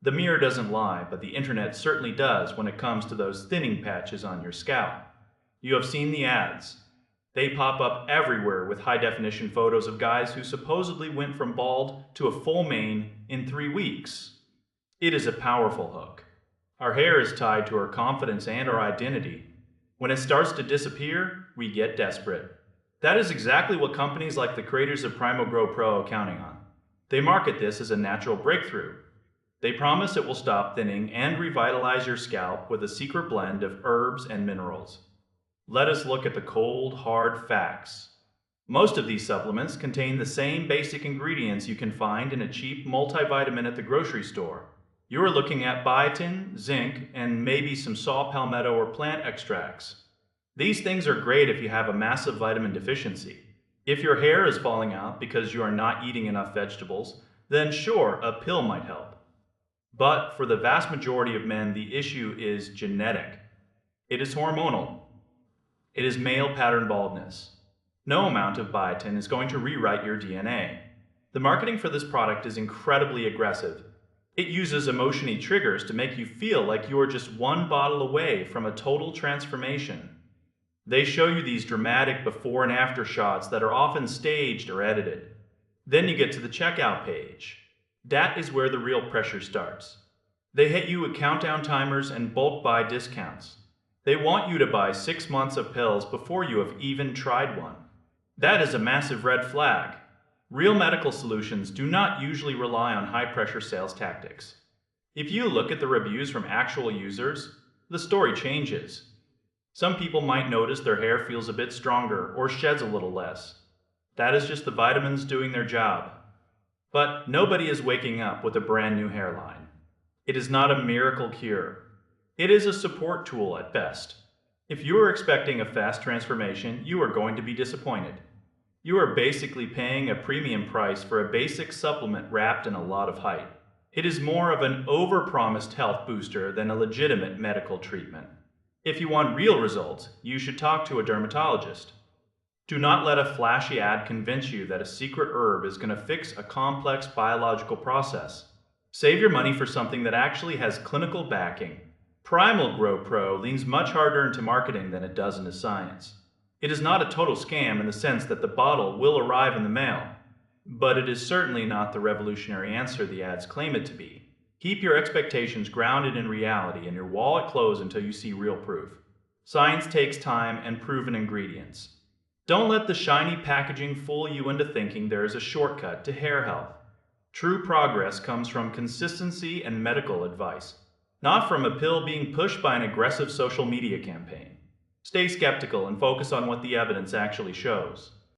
The mirror doesn't lie, but the internet certainly does when it comes to those thinning patches on your scalp. You have seen the ads. They pop up everywhere with high definition photos of guys who supposedly went from bald to a full mane in 3 weeks. It is a powerful hook. Our hair is tied to our confidence and our identity. When it starts to disappear, we get desperate. That is exactly what companies like the creators of Primal Grow Pro are counting on. They market this as a natural breakthrough. They promise it will stop thinning and revitalize your scalp with a secret blend of herbs and minerals. Let us look at the cold, hard facts. Most of these supplements contain the same basic ingredients you can find in a cheap multivitamin at the grocery store. You are looking at biotin, zinc, and maybe some saw palmetto or plant extracts. These things are great if you have a massive vitamin deficiency. If your hair is falling out because you are not eating enough vegetables, then sure, a pill might help. But for the vast majority of men, the issue is genetic. It is hormonal. It is male pattern baldness. No amount of biotin is going to rewrite your DNA. The marketing for this product is incredibly aggressive. It uses emotion-y triggers to make you feel like you are just one bottle away from a total transformation. They show you these dramatic before and after shots that are often staged or edited. Then you get to the checkout page. That is where the real pressure starts. They hit you with countdown timers and bulk buy discounts. They want you to buy 6 months of pills before you have even tried one. That is a massive red flag. Real medical solutions do not usually rely on high-pressure sales tactics. If you look at the reviews from actual users, the story changes. Some people might notice their hair feels a bit stronger or sheds a little less. That is just the vitamins doing their job. But nobody is waking up with a brand new hairline. It is not a miracle cure. It is a support tool at best. If you are expecting a fast transformation, you are going to be disappointed. You are basically paying a premium price for a basic supplement wrapped in a lot of hype. It is more of an overpromised health booster than a legitimate medical treatment. If you want real results, you should talk to a dermatologist. Do not let a flashy ad convince you that a secret herb is going to fix a complex biological process. Save your money for something that actually has clinical backing. Primal Grow Pro leans much harder into marketing than it does into science. It is not a total scam in the sense that the bottle will arrive in the mail, but it is certainly not the revolutionary answer the ads claim it to be. Keep your expectations grounded in reality and your wallet closed until you see real proof. Science takes time and proven ingredients. Don't let the shiny packaging fool you into thinking there is a shortcut to hair health. True progress comes from consistency and medical advice, not from a pill being pushed by an aggressive social media campaign. Stay skeptical and focus on what the evidence actually shows.